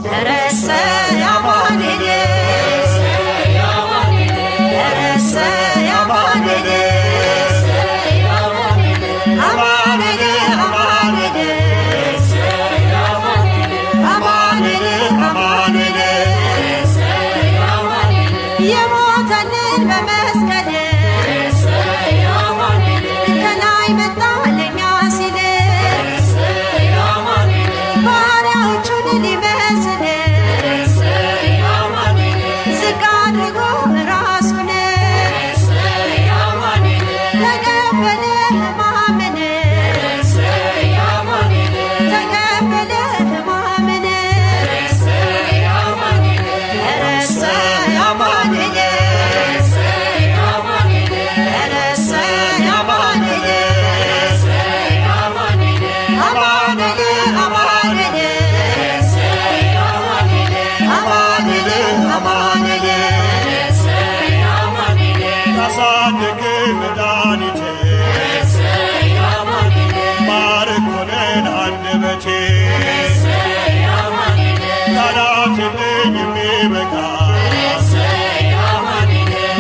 ረሰ ያማኑኤል ረሰ ያማኑኤል የሞተልን በመስቀል ከላይ መጣ ለኛ ሲል ባሪያዎቹን ሊመስል ዝቅ አድርጎ ራሱን ተቀበለ ሕማምን ተቀበለ ሕማምን ረሰ ያማኑኤል ረሰ ያማኑኤል አማኑኤል አማኑኤል ታሳድግ መድኃኒቴ ባርኮነን አንደበቴ ቃላት የለኝ የሚበቃ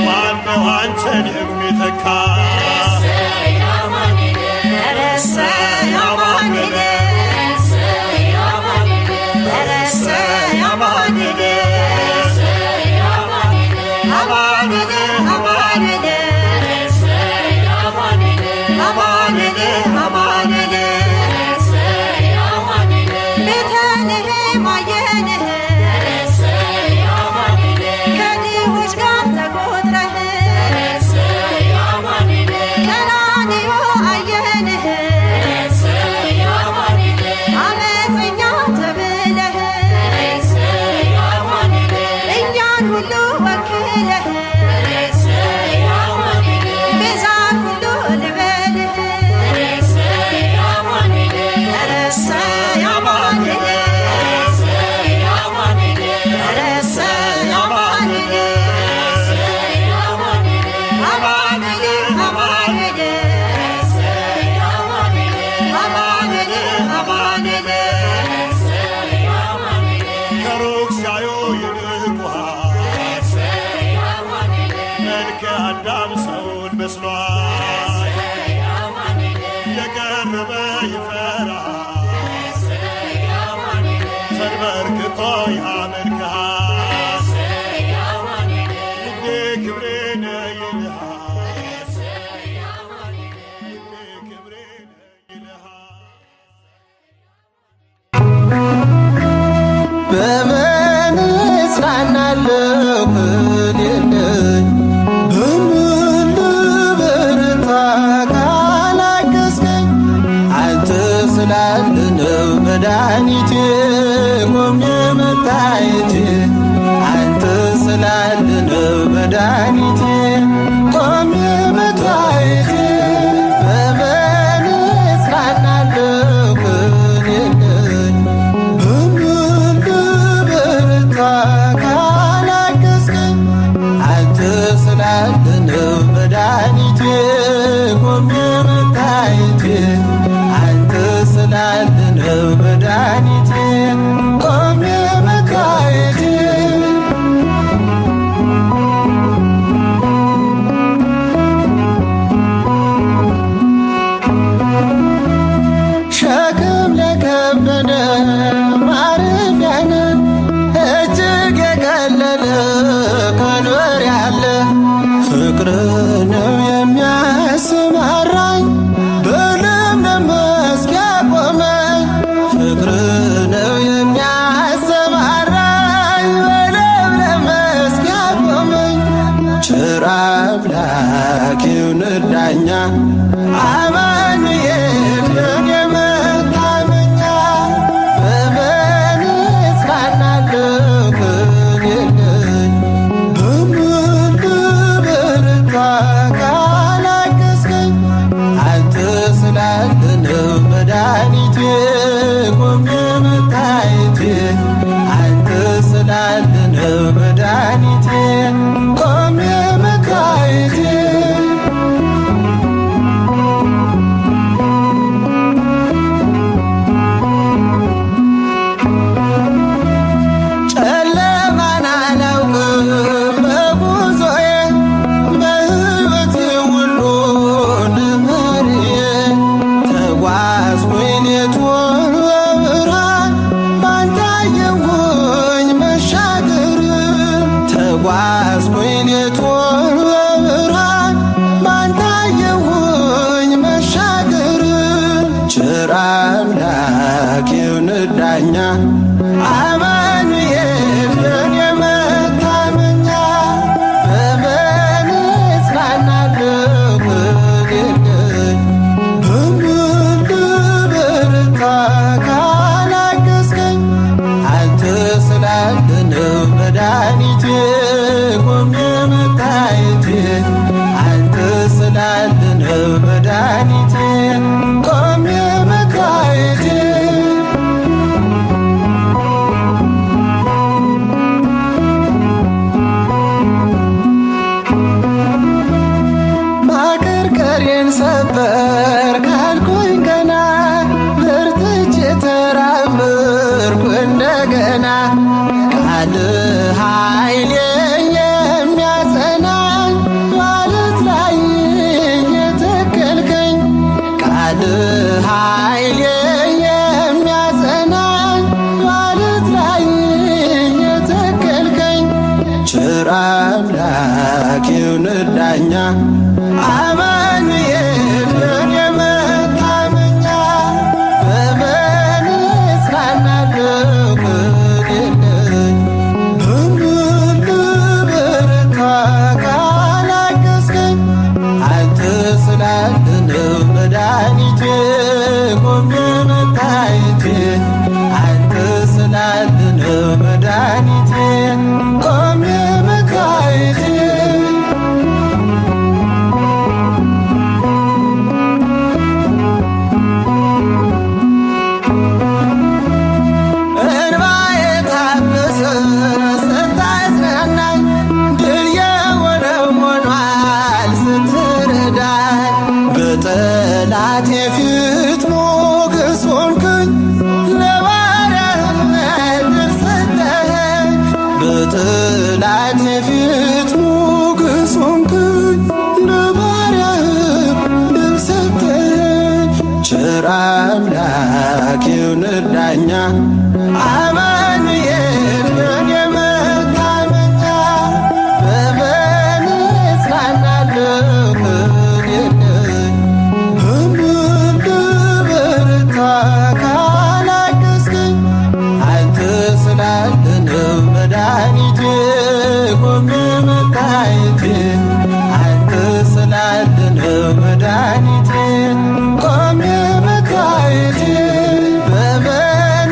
ማነው አንተን የሚተካ ረሰ ያማኑኤል ረሰ ያማኑኤል ቤተልሔም አየንህ ከድሆች ጋር ተቆጥረህ ቀራንዮ አየንህ አመፀኛ ተብለህ እኛን ሁሉ ወክለህ ቤዛ ኩሉ ልበልህ ረሰ ያማኑኤል ረሰ ያማኑኤል ከሩቅ ሲያዩ ይንቁሃል መልከ አዳም ሰውን መስሏል የቀረበ ይፈራል ተንበርክኮ ያመልክሃል ልቤ ክብሬ ነህ ይልሃል ልቤ ክብሬ ነህ ይልሃል በምን እጽናናለሁ ከሌለኝ በምን ልበረታ ካላገዝከኝ አንተ ስላለ ነው መድኃኒቴ ቆሜ መታየቴ አንተ ስላለ ነው መድኃኒቴ ቆሜ መታየቴ በምን እጽናናለሁ ከሌለኝ በምን ልበረታ ካላገዝከኝ አንተ ስላለ ነው መድኃኒቴ ቆሜ መታየቴ አንተ ስላለ ነው መድኃኒቴ ቆሜ መታየቴ ሸክም ለከበደ ማረፊያ ነህ እጅግ የቀለለ ቀንበር ያለ ፍቅር ነው የሚያሰማራኝ በለምለም መስክ ያቆመኝ ፍቅር ነው የሚያሰማራኝ በለምለም መስክ ያቆመኝ ቸር አምላክ ይሁን ዳኛ አማኑኤል የኔ መታመኛ በምን እጽናናለሁ ከሌለኝ በምን ልበረታ ካላገዝከኝ አንተ ስላለ ነው መድኃኒቴ ቆሜ መታየቴ አንተ ስላለ ነው መድኃኒቴ ቆሜ መታየቴ ተጓዝኩኝ ሌቱን በብርሃን ባንተ አየሁኝ መሻገርን ቸር አምላክ ይሁንህ ዳኛ አማኑኤል የኔ መታመኛ በምን እጽናናለሁ በምን ልበረታ ካላገዝከኝ አንተ ስላለህ ነው መድኃኒቴ ቆሜ መታየቴ አንተ ስላለህ ነው መድኃኒቴ ቆሜ መታየቴ ማቀርቀሬን ሰበር ካልኩኝ ገና በርትቼ ተራመድኩ እንደገና ቃልህ ኃይሌ የሚያጸናኝ ማለት ላይ የተከልከኝ ቃልህ ኃይሌ የሚያጸናኝ ማለት ላይ የተከልከኝ ቸር አምላክ ይሁንህ ዳኛ አማኑኤል የኔ መታመኛ በምን እጽናናለሁ በምን ልበረታ ካላገዝከኝ አንተ ስላለህ ነው መድኃኒቴ ቆሜ መታየቴ አንተ ስላለህ ነው መድኃኒቴ ቆሜ መታየቴ እንባዬ ታበሰ ስታጽናናኝ ድል የሆነው ሆኗል ስትረዳኝ በጠላቴ ፊት ሞገስ ሆንክኝ ለባሪያህ ድል ሰጠኸኝ በጠላቴ ፊት ሞገስ ሆንክኝ ለባሪያህ ድል ሰጠኸኝ ቸር አምላክ ይሁንህ ዳኛ አማኑኤል የኔ መታመኛ በምን እጽናናለሁ በምን ልበረታ ካላገዝከኝ አንተ ስላለህ ነው መድኃኒቴ ቆሜ መታየቴ አንተ ስላለህ ነው መድኃኒቴ ቆሜ መታየቴ በምን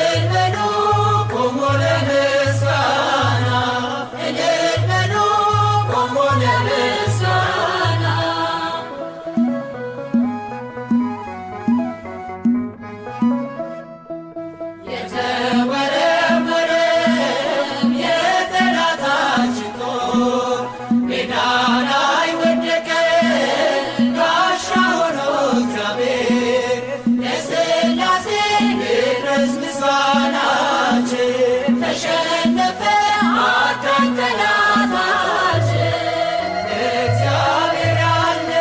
እልል በሉ ቁሙ ለምስጋና እልል በሉ ቁሙ ለምስጋና የተወረወረም የጠላታችን ጦር ሜዳ ላይ ወደቀ ጋሻ ሆኖ እግዚአብሔር ለሥላሴ ይድረስ ምስጋናችን ተሸነፈ አዳኝ ጠላታችን እግዚአብሔር ያለ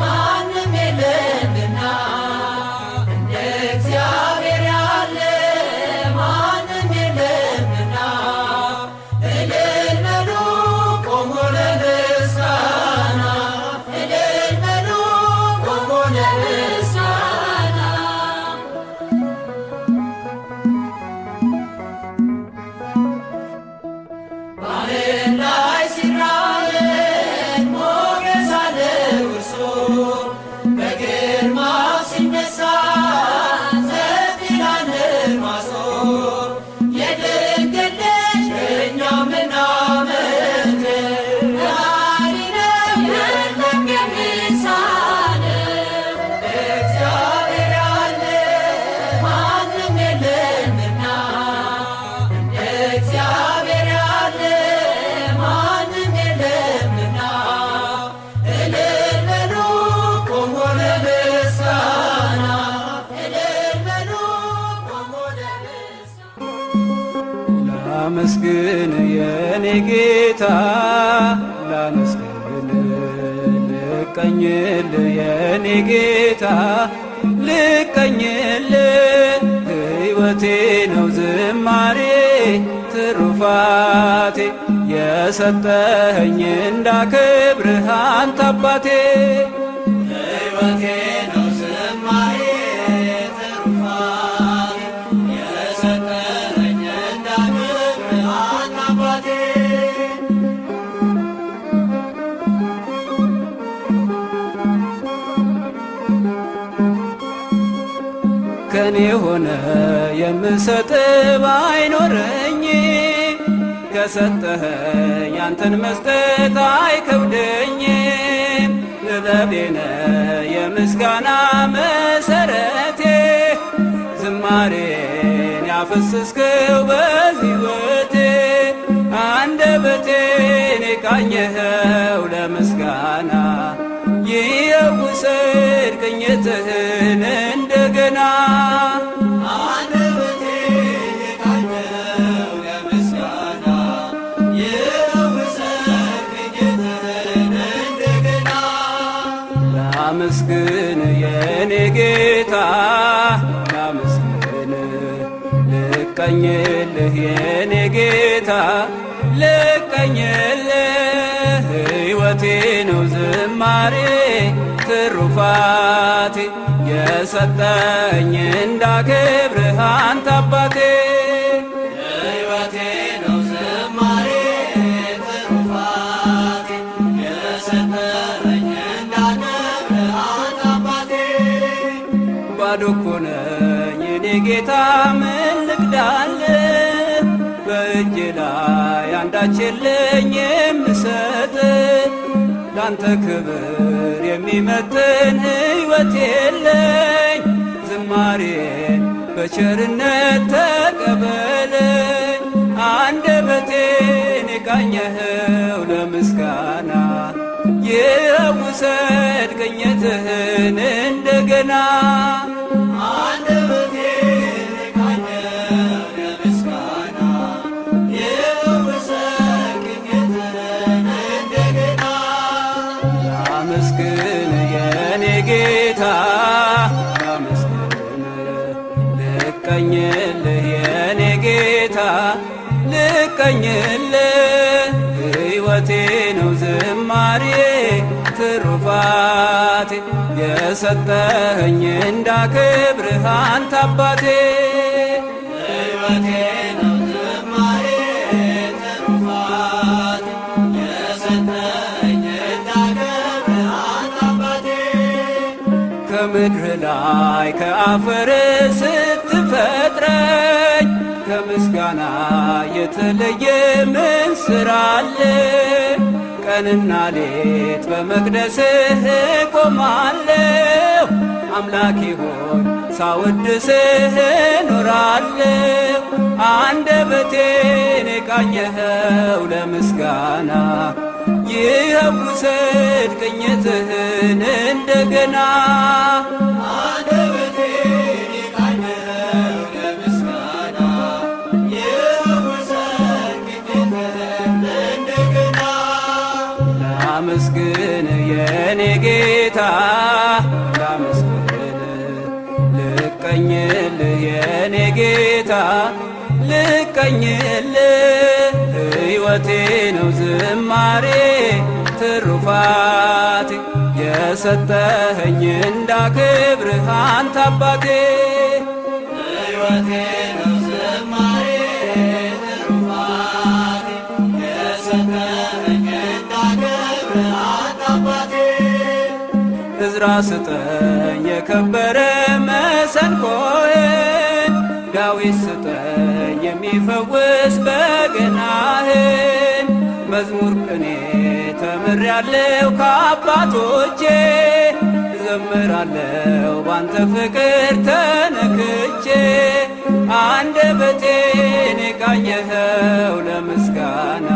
ማንም የለምና እንደ እግዚአብሔር ያለ ማንም የለምና እልል በሉ ቁሙ ለምስጋና እልል በሉ ቁሙ ለምስጋና ባህር ላይ ሲራመድ ሞገስ አለው እርሱ በግርማው ሲነሳ ዘፊላን ማሶ የድንግል ልጅ እኛ ምናመልክ ከሃሊ ነው የለም የሚሳነው እግዚአብሔር ያለ ማንም የለምና እንደ እግዚአብሔር ያለ ማንም የለምና እልል በሉ ቁሙ ለምስጋና እልል በሉ ቁሙ ለምስጋና ላመስግን የኔ ጌታ ላመስግን ልቀኝል የኔ ጌታ ልቀኝል ሕይወቴ ነው ዝማሬ ትሩፋቴ የሰጠኸኝ እንዳከብርህ አንተ አባቴ ሕይወቴ ነው ዝማሬ ትሩፋቴ የሰጠኸኝ እንዳከብርህ አንተ አባቴ ከኔ ሆነ የምሰጥ ባይኖረኝ ከሰጠኸኝ ያንተን መስጠት አይከብደኝም። ጥበቤነ የምስጋና መሰረቴ ዝማሬን ያፈሰስከው በሕይወቴ አንደበቴን የቃኘኸው ለምስጋና ይየውሰድ ቅኝትህን እንደገና አንደበቴን የቃኘኸው ለምስጋና ይየውሰድ ቅኝትህን እንደገና ላመስግን የኔ ጌታ ላመስግን ልቀኝልህ የኔ ጌታ ልቀኝልህ ሕይወቴ ነው ዝማሬ ትሩፋቴ የሰጠኝ እንዳከብርህ አንተ አባቴ ሕይወቴ ነው ዝማሬ ትሩፋቴ የሰጠኝ እንዳከብርህ አንተ አባቴ ባዶ እኮ ነኝ እኔ ጌታ ምን ልክዳልህ በእጄ ላይ አንዳች የለኝ የምሰጥ ላንተ ክብር የሚመጥን ሕይወት የለኝ ዝማሬን በቸርነት ተቀበለኝ አንደበቴን የቃኘኸው ለምስጋና ይውሰድ ቅኝትህን እንደገና አንደበቴን የቃኘኸው ለምስጋና ይውሰድ ቅኝትህን እንደገና ላመስግን የኔ ጌታ ላመስግን ልቀኝልህ የኔ ጌታ ልቀኝልህ ሕይወቴ ነው ዝማሬ ትሩፋቴ የሰጠኸኝ እንዳከብርህ አንተ አባቴ ሕይወቴ ነው ዝማሬ ትሩፋቴ የሰጠኸኝ እንዳከብርህ አንተ አባቴ ከምድር ላይ ከአፈር ስትፈጥረኝ ከምስጋና የተለየ ምን ሥራ አለ? ቀንና ሌት በመቅደስህ እቆማለሁ። አምላኬ ሆይ ሳወድስህ እኖራለሁ። አንደበቴን የቃኘኸው ለምስጋና ይኸው ውሰድ ቅኝትህን እንደገና። አንደበቴን የቃኘኸው ለምስጋና ይኸው ውሰድ ቅኝትህን እንደገና። ላመስግን የኔ ጌታ ላመስግን፣ ልቀኝልህ የኔ ጌታ ልቀኝልህ። ሕይወቴ ነው ዝማሬ ትሩፋቴ የሰጠኸኝ እንዳከብርህ አንተ አባቴ። ሕይወቴ ነው ዝማሬ ትሩፋቴ የሰጠኸኝ እንዳከብርህ አንተ አባቴ። ዕዝራ ስጠኝ የከበረ መሰንቆህን፣ ዳዊት ስጠኝ የሚፈውስ በገናህን። መዝሙር ቅኔ ተምሬአለሁ ከአባቶቼ፣ ዘምራለሁ ባንተ ፍቅር ተነክቼ። አንደበቴን የቃኘኸው ለምስጋና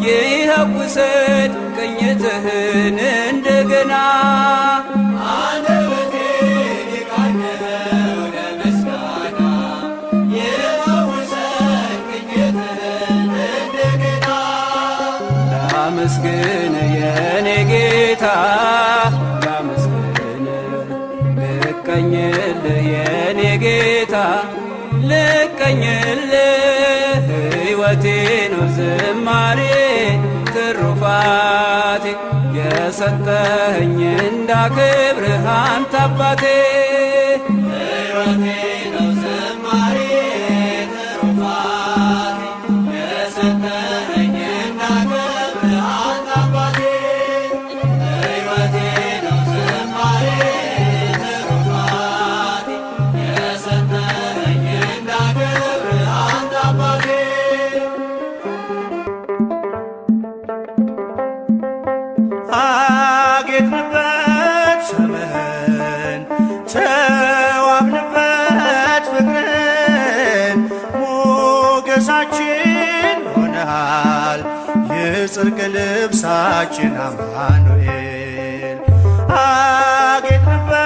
ይኸው ውሰድ ቅኝትህን እንደገና። አንደበቴን የቃኘኸው ለምስጋና ይኸው ውሰድ ቅኝትህን እንደገና። ላመስግን የኔ ጌታ ላመስግን፣ ልቀኝልህ የኔ ጌታ ልቀኝልህ። ሕይወቴ ነው ዝማሬ ትሩፋቴ የሰጠኸኝ እንዳከብርህ አንተ አባቴ። ሕይወቴ ነው ዝማሬ ትሩፋቴ የሰጠኸኝ እንዳከብርህ አንተ አባቴ። ሕይወቴ ነው ዝማሬ ትሩፋቴ የሰጠኸኝ እንዳከብርህ አንተ አባቴ። አጌጥንበት ስምህን ተዋብንበት ፍቅርን፣ ሞገሳችን ሆነሃል የጽድቅ ልብሳችን አማኑኤል። አጌጥንበት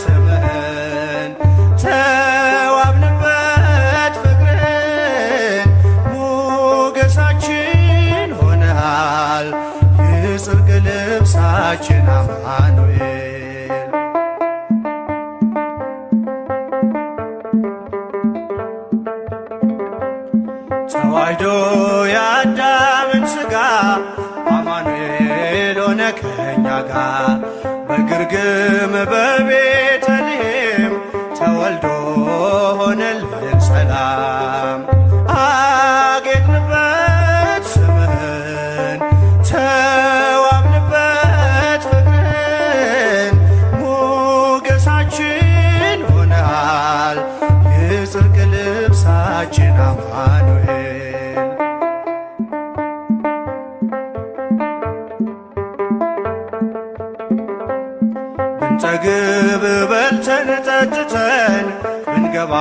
ስምህን ተዋብንበት ፍቅርን፣ ሞገሳችን ሆነሃል የጽድቅ ልብሳችን አማኑኤል። ተዋህዶ የአዳምን ሥጋ አማኑኤል ሆነ ከእኛ ጋር። በግርግም በቤተልሔም ተወልዶ ሆነልን ሰላም። አጌጥንበት ስምህን ተዋብንበት ፍቅርን፣ ሞገሳችን ሆነሃል የጽድቅ ልብሳችን አማኑኤል። ብንጠግብ በልተን ጠጥተን ብንገባ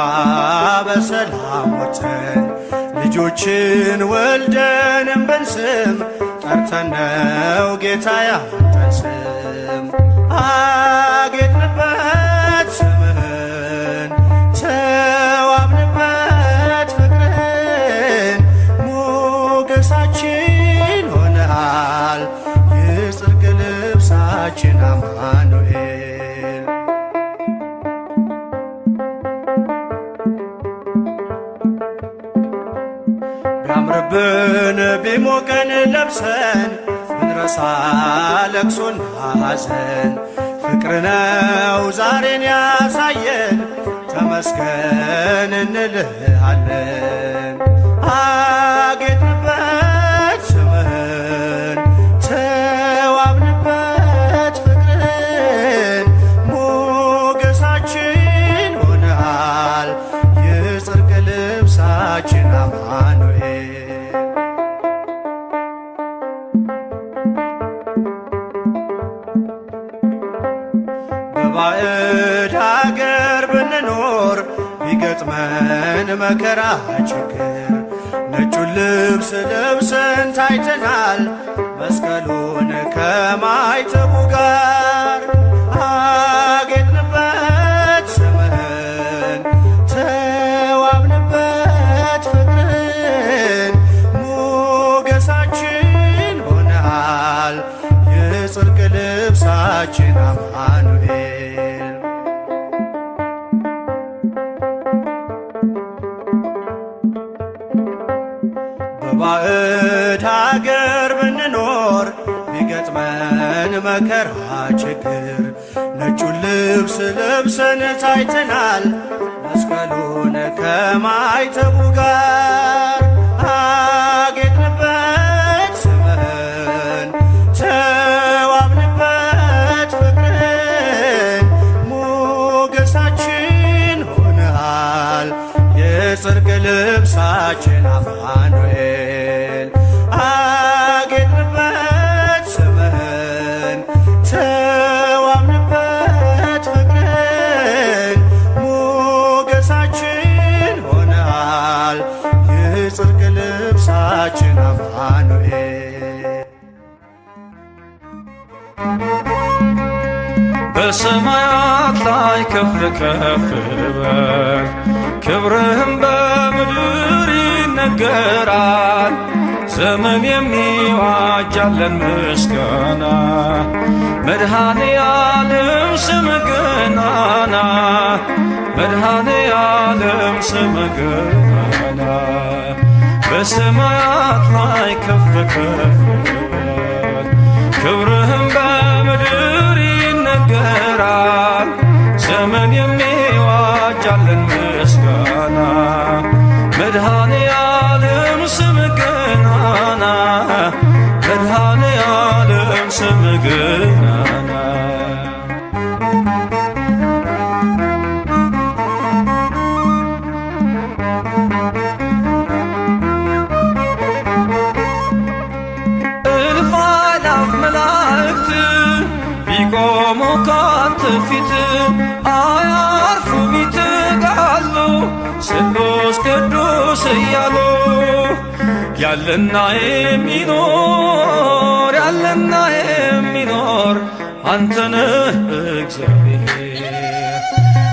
በሰላም ወጥተን ልጆችን ወልደንም ብንስም ጠርተነው ጌታ ያንተን ስም። አጌጥንበት ስምህን ተዋብንበት ፍቅርን፣ ሞገሳችን ሆነሃል የጽድቅ ልብሳችን አማኑኤል። ቢያምርብን ቢሞቀን ለብሰን ብንረሳ ለቅሶና ሐዘን፣ ፍቅር ነው ዛሬን ያሳየን ተመስገን እንልሃለን። አጌጥንበት ስምህን ተዋብንበት ፍቅርን፣ ሞገሳችን ሆነሃል የጽድቅ ልብሳ አማኑኤል በባዕድ አገር ብንኖር ቢገጥመን መከራ ችግር ነጩን ልብስ ለብሰን ታይተናል መስቀሉን ከማይተቡ ጋር አጌጥንበት ስምህን ተዋብንበት ፍቅርን ሞገሳችን ሆነሃል የጽድቅ ልብሳችን አማኑኤል በባዕድ አገር ብንኖር ቢገጥመን መከራ ችግር ነጩን ልብስ ለብሰን ታይተናል መስቀሉን ከማይተቡ ጋር አጌጥንበት ስምህን ተዋብንበት ፍቅርን ሞገሳችን ሆነሃል የጽድቅ ልብሳችን አማኑኤል አጌጥንበት ስምህን ተዋብንበት ፍቅርን ሞገሳችን ሆነሃል የጽድቅ ልብሳችን አማኑኤል በሰማያት ላይ ከፍ ከፍ በል ክብርህም በምድር ይነገራል ዘመን የሚዋጃለን ምስጋና መድኃኔ ዓለም ስምህ ገናና መድኃኔ ዓለም ስምህ ገናና በሰማያት ላይ ከፍ ከፍ በል ክብርህም በምድር ይነገራል ዘመን የሚዋጃለን ምስጋና መድኃኔ ዓለም ስምህ ገናና መድኃኔ ዓለም ስምህ ገናና እልፍ አእላፍ መላእክት ቢቆሙ ካንተ ፊት አያርፉም ይተጋሉ ስሉስ ቅዱስ እያሉ ያለና የሚኖር አንተ ነህ እግዚአብሔር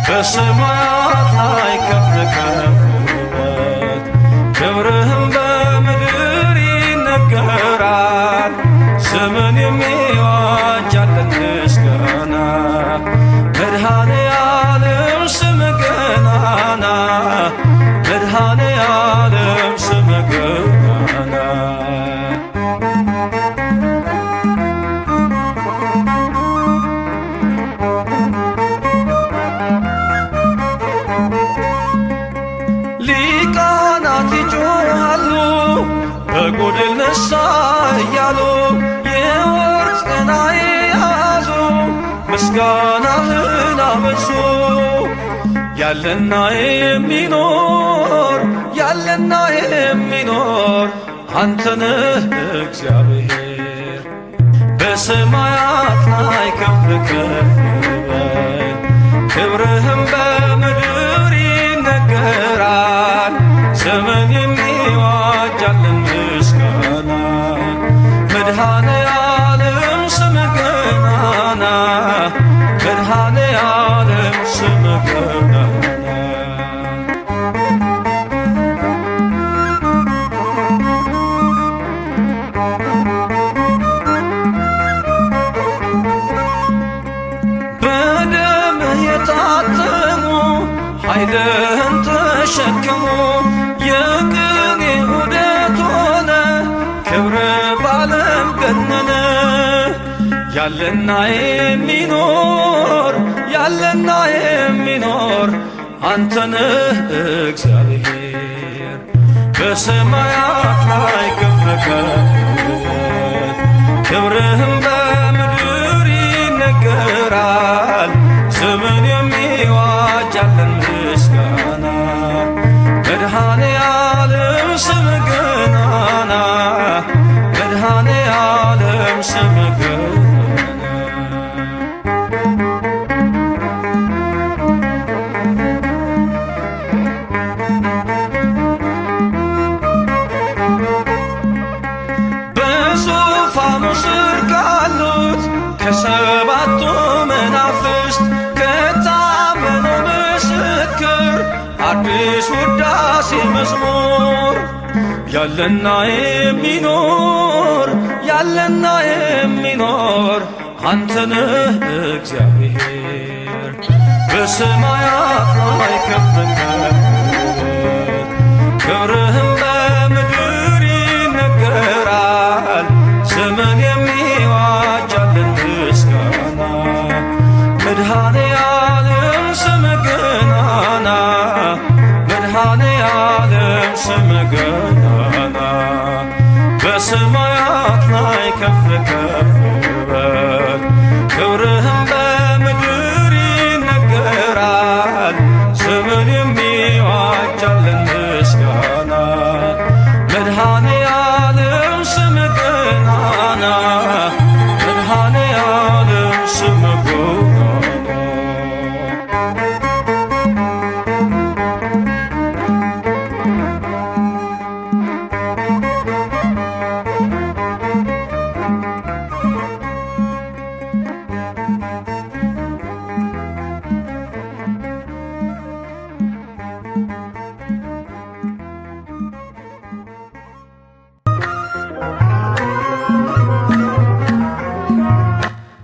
በሰማያት ላይ ከፍ ከፍ በል ክብርህም በምድር ይነገራል ዘመን የሚዋጃለን ምስጋና መድኃኔ ዓለም ስምህ ገናና መድኃኔ ዓለም ስምህ ገናና ሊቃናት ይጮኻሉ በጎድል ነሣ እያሉ የወርቅ ጽና የያዙ ምስጋናህን አበዙ ያለና የሚኖር አንተ ነህ እግዚአብሔር በሰማያት ላይ ከፍ ከፍ በል ክብርህም በምድር ይነገራል ዘመን የሚዋጃለን ምስጋና መድኃኔ ዓለም ስምህ ገናና መድኃኔ ዓለም ስምህ ገናና በደምህ የታተሙ ኃይልህን ተሸከሙ የቅኔ ዑደት ሆነ ክብር ባለም ገነነ ያለና የሚኖር አንተ ነህ እግዚአብሔር በሰማያት ላይ ከፍ ከፍ በል ክብርህም በምድር ይነገራል ዘመን የሚዋጃለን ምስጋና መድኃኔ ዓለም መዝሙር ያለና የሚኖር ያለና የሚኖር አንተነህ እግዚአብሔር በሰማያት ላይ ከፍ ከፍ ክብርህም በምድር ይነገራል። ዘመን የሚዋጃልን ምስጋና መድኃኔ ዓለም ስምህ ገናና መድኃኔ ዓለም ስምህ ገናና በሰማያት ላይ ከፍ ከፍ በል ክብርህም በምድር ይነገራል። ዘመን የሚዋጃልን ምስጋና መድኃኔ ዓለም ስምህ ገናና መድኃኔ ዓለም ስምህ ገናና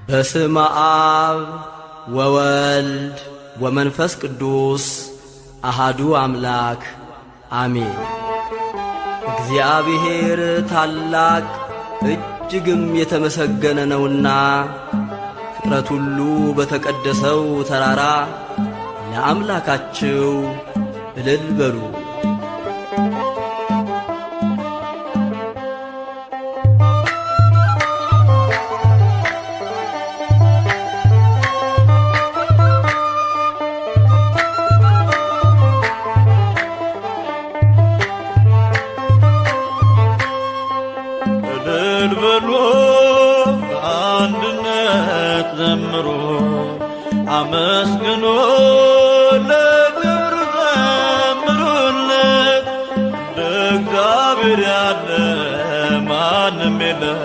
በስመ አብ ወወልድ ወመንፈስ ቅዱስ አሃዱ አምላክ አሜን። እግዚአብሔር ታላቅ እጅግም የተመሰገነ ነውና ፍጥረት ሁሉ በተቀደሰው ተራራ ለአምላካቸው እልል በሉ። እልል በሉ በአንድነት ዘምሩ አመስግኑ ለክብሩ ዘምሩለት። እንደ እግዚአብሔር ያለ ማንም የለም።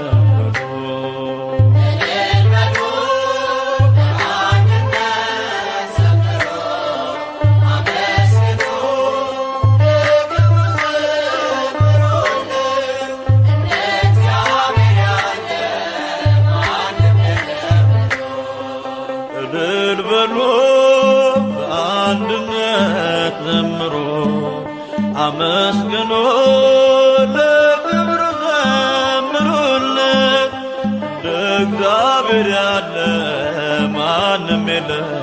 እልል በሉ በአንድነት ዘምሩ አመስግኑ ለክብሩ ዘምሩለት። እንደ እግዚአብሔር ያለ ማንም የለም።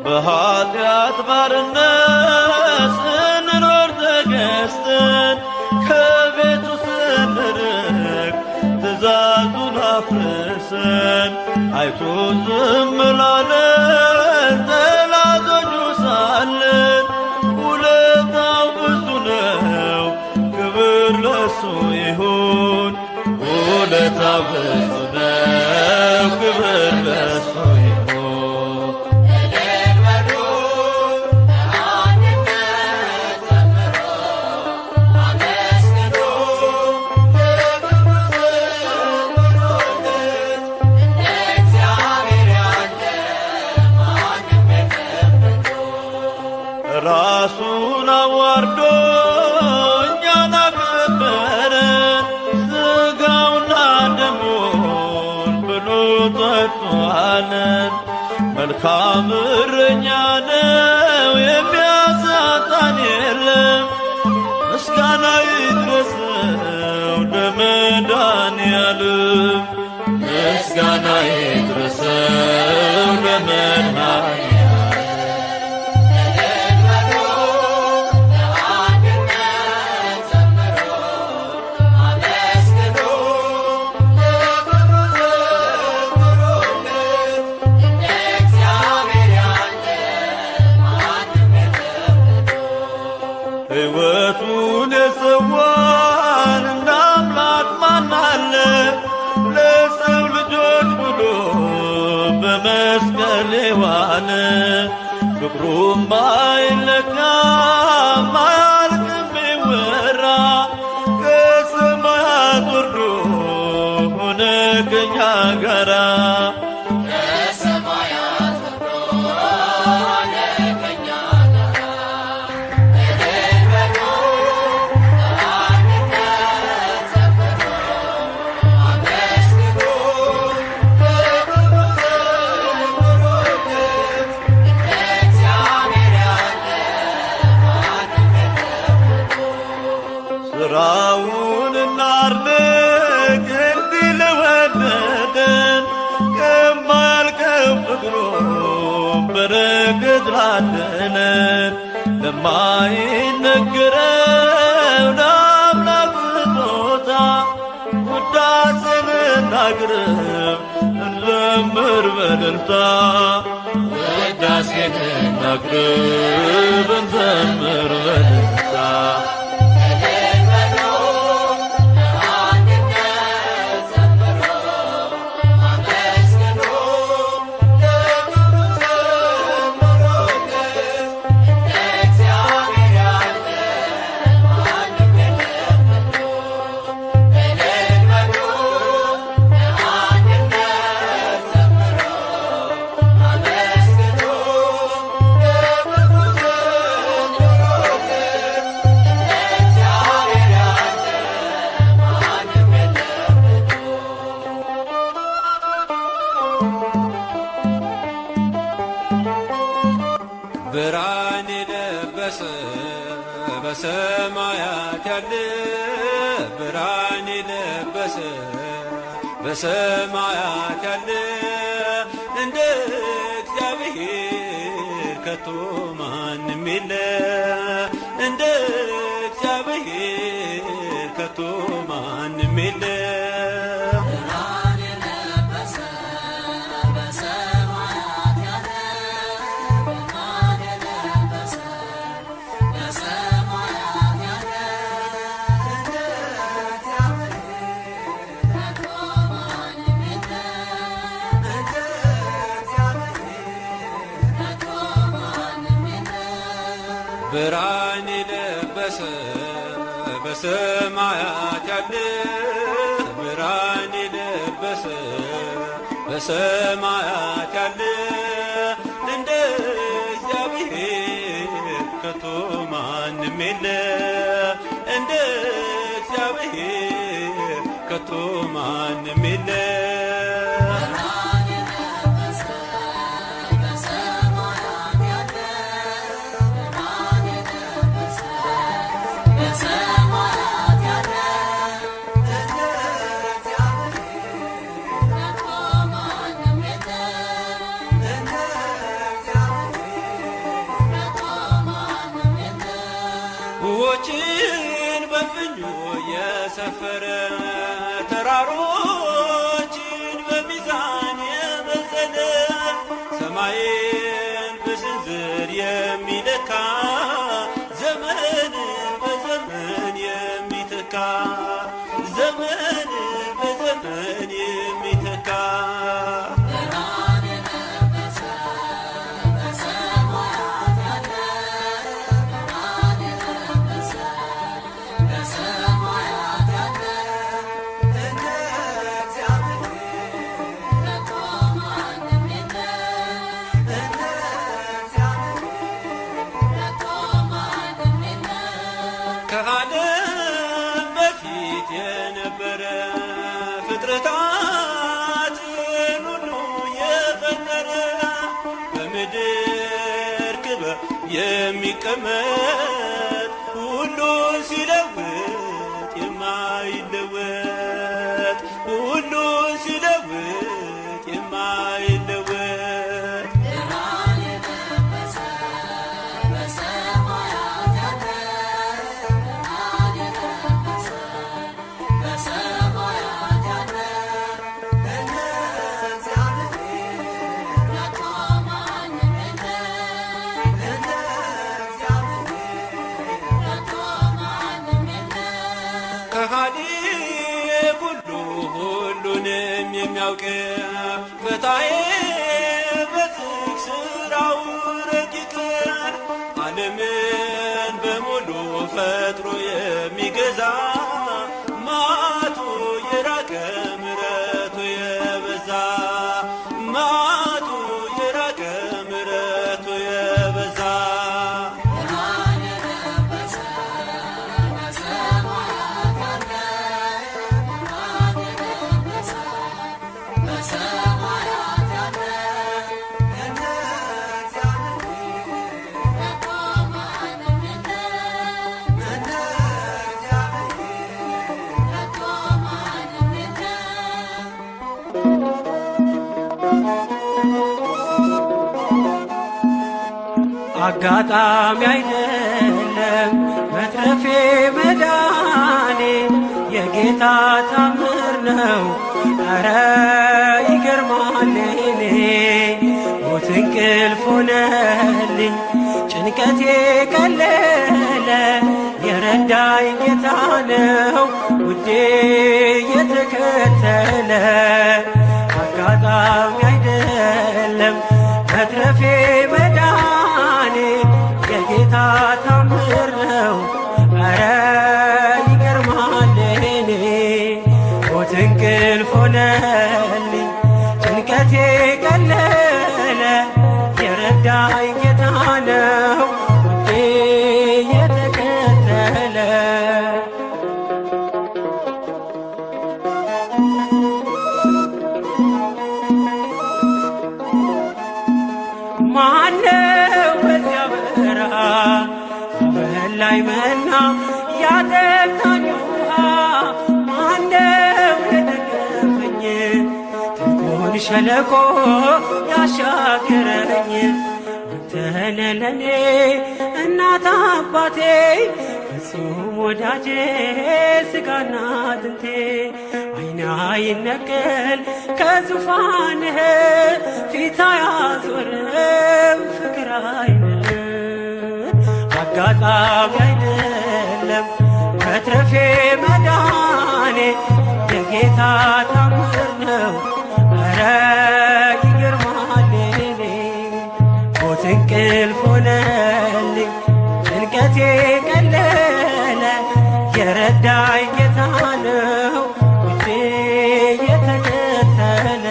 በኃጢአት ባርነት ስንኖር ተገዝተን ከቤቱ ስንርቅ ትእዛዙን አፍርሰን አይቶ ዝም ላለን ጠላቶቹ ሳለን ውለታው ብዙ ነው፣ ክብር ለሱ ይሁን። ውለታው ብዙ ነው፣ ክብር ለሱ ይሁን። ራሱን አዋርዶ እኛን አከበረን፣ ሥጋውና ደሙን ብሎ ጠጥቶአለን። መልካም እረኛ ነው፣ የሚያሳጣን የለም። ምስጋና ይድረሰው ለመድኃኔዓለም፣ ምስጋና ይድረሰው ለመድኃኔዓለም። ፍቅሩም አይለካ ማያልቅም ቢወራ ከሰማያት ወርዶ ሆነ ከኛ ጋራ ስራውን እናድንቅ እንዲህ ለወደደን ከማያልቀው ፍቅሩ በረከት ላደለን ለማይነገረው ለአምላክ ስጦታ ውዳሴን እናቅርብ እንዘምር በእልልታ ውዳሴን እናቅርብ እንዘምር በእልልታ ብርሃን የለበሰ በሰማያት ያለ ብርሃን የለበሰ በሰማያት ያለ እንደ እግዚአብሔር ከቶ ማንም የለ እንደ እግዚአብሔር ከቶ ማንም የለ ብርሃን የለበሰ በሰማያት ያለ ብርሃን የለበሰ በሰማያት ያለ እንደ እግዚአብሔር ከቶ ማንም የለ እንደ እግዚአብሔር ከቶ ማንም የለ ውኆችን በፍኙ የሰፈረ ተራሮችን በሚዛን የመዘነ ሰማይን በስንዝር የሚለካ ዘመንን በዘመን የሚተካ ዘመንን በዘመን የሚተካ ከዓለም በፊት የነበረ ፍጥረታትን ሁሉ የፈጠረ በምድር ክብር የሚቀመጥ ሁሉን ሲለውጥ የማይለወጥ ሁሉን ሲለውጥ የማይለወጥ ከሃዲ ሁሉ ሁሉንም የሚያውቅ ፈታዬ በዝግ ስራው ረቂቅ ዓለምን በሙሉ ፈጥሮ የሚገዛ መዓቱ የራቀ ምሕረቱ የበዛ መዓቱ የራቀ ምሕረቱ የበዛ አጋጣሚ አይደለም መትረፌ መዳኔ የጌታ ታምር ነው። ኧረ ይገርማል እኔ ሞት እንቅልፍ ሆነልኝ ጭንቀቴ ቀለለ የረዳኝ ጌታ ነው ውዴ የተከተለ አጋጣሚ አይደለም መትረፌ መዳኔ የጌታ ታምር ነው። ኧረ ይገርማል እኔ ሞት እንቅልፍ ሆነልኝ ጭንቀቴ ቀለለ የረዳኝ ጌታ ነው ውዴ የተከተለ ማነው በዚያ በረሃ አበላይ መና ያጠጣኝ ውሃ ማነው የደገፈኝ ትንኩን ሸለቆ ያሻገረኝ አንተነ ለኔ እናት አባቴ ፍጹም ወዳጄ ስጋና አጥንቴ አይና ይነቀል ከዙፋንህ ፊት አያዞርም ፍቅር አይንህ አጋጣሚ አይደለም መትረፌ መዳኔ የጌታ ታምር ነው። ኧረ ይገርማል እኔ ሞት እንቅልፍ ሆነልኝ ጭንቀቴ ቀለለ የረዳኝ ጌታ ነው ውዴ የተከተለ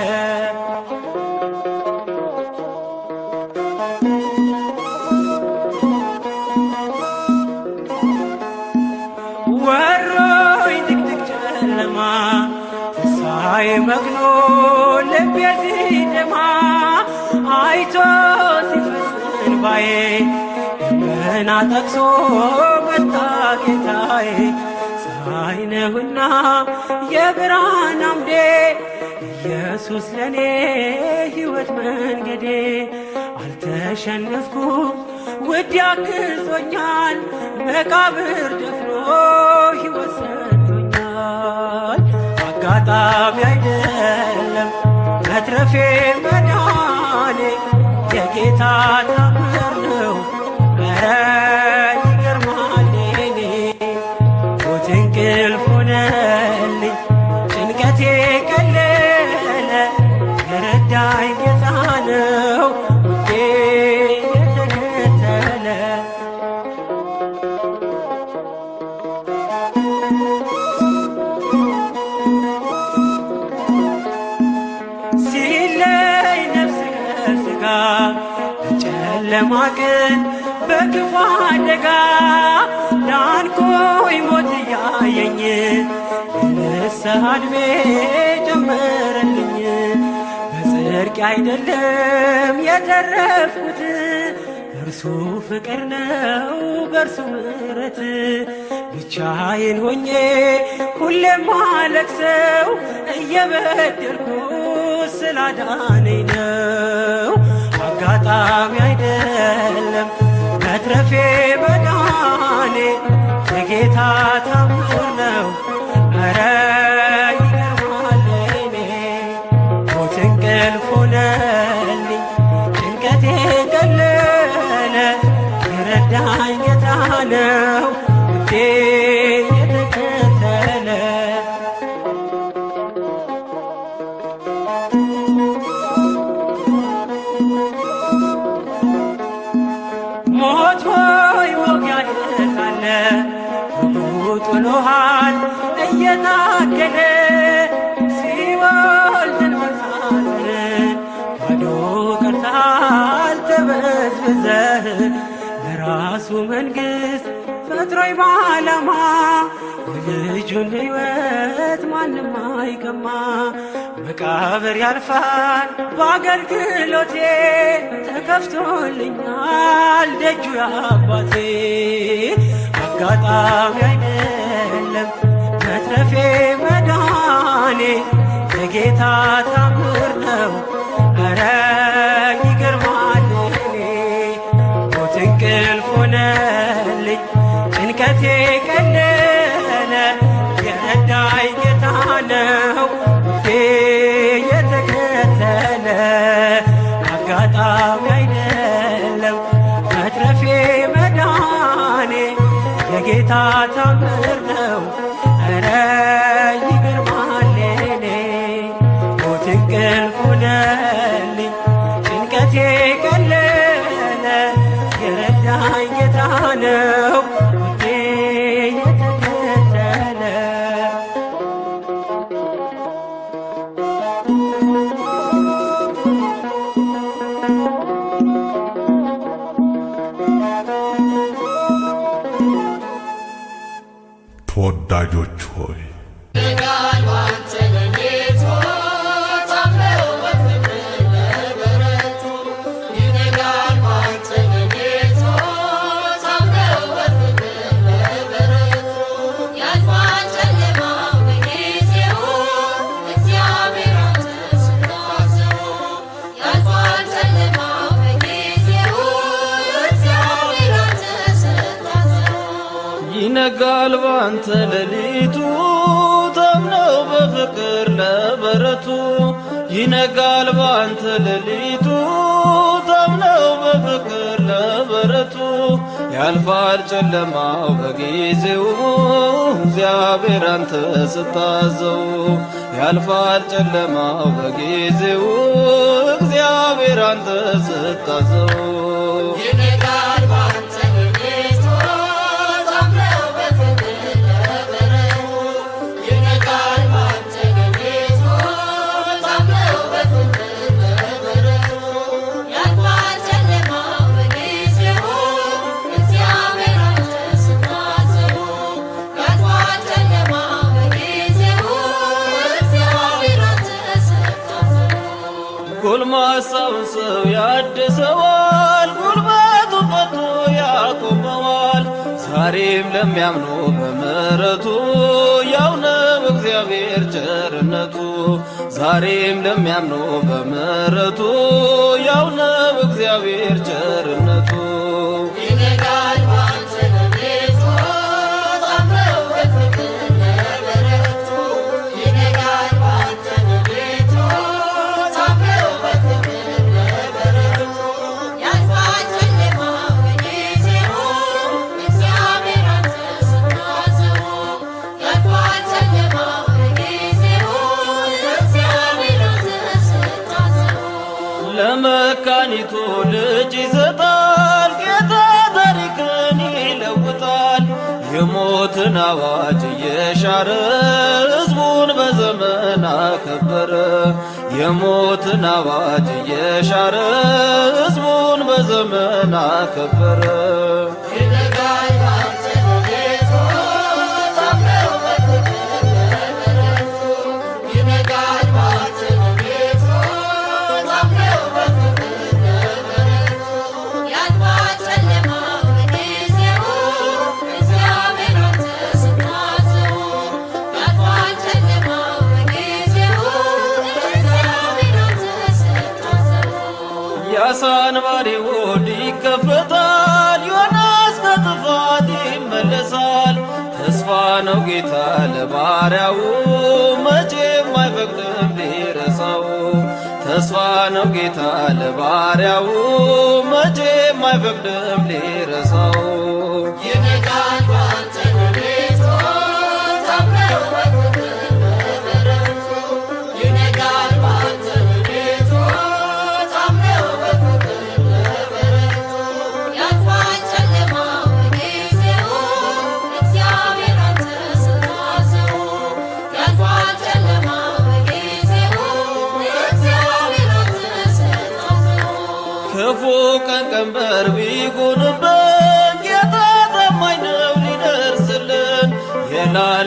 ወሮኝ ድቅድቅ ጨለማ ተስፋዬ መክኖ ልቤ ሲደማ አይቶ ሲፈስ እንባዬ ደመና ጠቅሶ መጣ ጌታዬ ፀሐይ ነህና የብርሃን አምዴ ኢየሱስ ለኔ ሕይወት መንገዴ አልተሸነፍኩም ውድ ያግዞኛል መቃብር ደፍኖ ሕይወት ሰጥቶኛል አጋጣሚ አይደለም መትረፌ መዳኔ የጌታ ታምር ነው። ኧረ ይገርማል እኔ ሞት እንቅልፍ ሆነልኝ ጭንቀቴ ቀለለ የረዳኝ ጌታ ነው ውዴ የተከተለ ሲለይ ነፍስ ከሥጋ በጨለማ ቀን በክፉ አደጋ ዳንኩኝ ሞት እያየኝ የንስሐ ዕድሜ ጨመረልኝ በጽድቅ አይደለም የተረፍኩት በእርሱ ፍቅር ነው በእርሱ ምሕረት ብቻዬን ሆኜ ሁሌም ማለቅሰው እየበደልኩ ስላዳነኝ ነው አጋጣሚ አይደለም መትረፌ መዳኔ የጌታ ታምር ነው። ኧረ ይገርማል እኔ ሞት እንቅልፍ ሆነልኝ ጭንቀቴ ቀለለ የረዳኝ ጌታ ነው ውዴ የተከተለ ሞት የታገለ ሲወልድን መሳዝን ባዶ ቀርታል ተበዝብዘህ ለራሱ መንግሥት ፈጥሮኝ በዓላማ የልጁን ሕይወት ማንም አይቀማ። መቃብር ያልፋል በአገልግሎቴ ተከፍቶልኛል ደጁ የአባቴ። አጋጣሚ አይደለም መትረፌ መዳኔ የጌታ ታምር ነው ኧረ ይገርማል እኔ። ሞት እንቅልፍ ሆነልኝ ጭንቀቴ ቀለለ የረዳኝ ጌታ ነው የተከተለ። አጋጣሚ አይደለም መትረፌ መዳኔ የጌታ ታምር ነው ኧረ ይገርማል እኔ። ሞት እንቅልፍ ሆነልኝ ጭንቀቴ ቀለለ የረዳኝ ጌታ ነው የተከተለ። ተወዳጆች ሆይ ይነጋል ባንተ ሌሊቱ ታምነው በፍቅር ለበረቱ። ይነጋል ባንተ ሌሊቱ ታምነው በፍቅር ለበረቱ። ያልፋል ጨለማው በጊዜው እግዚአብሔር አንተ ስታዘው። ያልፋል ጨለማው በጊዜው እግዚአብሔር አንተ ስታዘው። ይነጋል ባንተ ሌሊቱ ታምነው በፍቅር ለበረቱ። ይነጋል ባንተ ሌሊቱ ታምነው በፍቅር ለበረቱ። ያልፋል ጨለማው በጊዜው እግዚአብሔር አንተ ስታዘው። ያልፋል ጨለማው በጊዜው እግዚአብሔር አንተ ስታዘው። ጎልማሳውን ሰው ያድሰዋል፣ ጉልበቱ ፈቶ ያቆመዋል። ዛሬም ለሚያምኑ በምሕረቱ ያው ነው እግዚአብሔር ቸርነቱ። ዛሬም ለሚያምኑ በምሕረቱ ያው ነው እግዚአብሔር ቸርነቱ። ይነጋል ባንተ ሌሊቱ ታምነው በፍቅር ለበረቱ። ይነጋል ባንተ ሌሊቱ ታምነው በፍቅር ለበረቱ። ያልፋል ጨለማው በጊዜው እግዚአብሔር አንተ ስታዘው። ያልፋል ጨለማው በጊዜው እግዚአብሔር አንተ ስታዘው። ለመካኒቱ ልጅ ይሰጣል ጌታ ታሪክን ይለውጣል። የሞትን አዋጅ እየሻረ ሕዝቡን በዘመን አከበረ። የሞትን አዋጅ እየሻረ ሕዝቡን በዘመን አከበረ። ይነጋል ባንተ ሌሊቱ ታምነው በፍቅር ለበረቱ። ይነጋል ባንተ ሌሊቱ ታምነው በፍቅር ለበረቱ። ያልፋል ጨለማው በጊዜው እግዚአብሔር አንተ ስታዘው። ያልፋል ጨለማው በጊዜው እግዚአብሔር አንተ ስታዘው። የዓሣ አንባሪ ሆድ ይከፈታል፣ ዮናስ ከጥፋት ይመለሳል። ተስፋ ነው ጌታ ለባሪያው መቼም አይፈቅድም ሊረሳው። ተስፋ ነው ጌታ ለባሪያው መቼም አይፈቅድም ሊረሳው። ይነጋል ባንተ ሌሊቱ ታምነው በፍቅር ለበረቱ። ይነጋል ባንተ ሌሊቱ ታምነው በፍቅር ለበረቱ። ያልፋል ጨለማው በጊዜው እግዚአብሔር አንተ ስታዘው።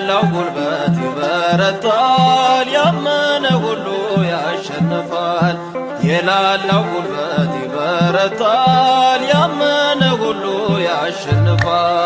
የላላው ጉልበት ይበረታል፣ ያመነ ሁሉ ያሸንፋል። የላላው ጉልበት ይበረታል፣ ያመነ ሁሉ ያሸንፋል።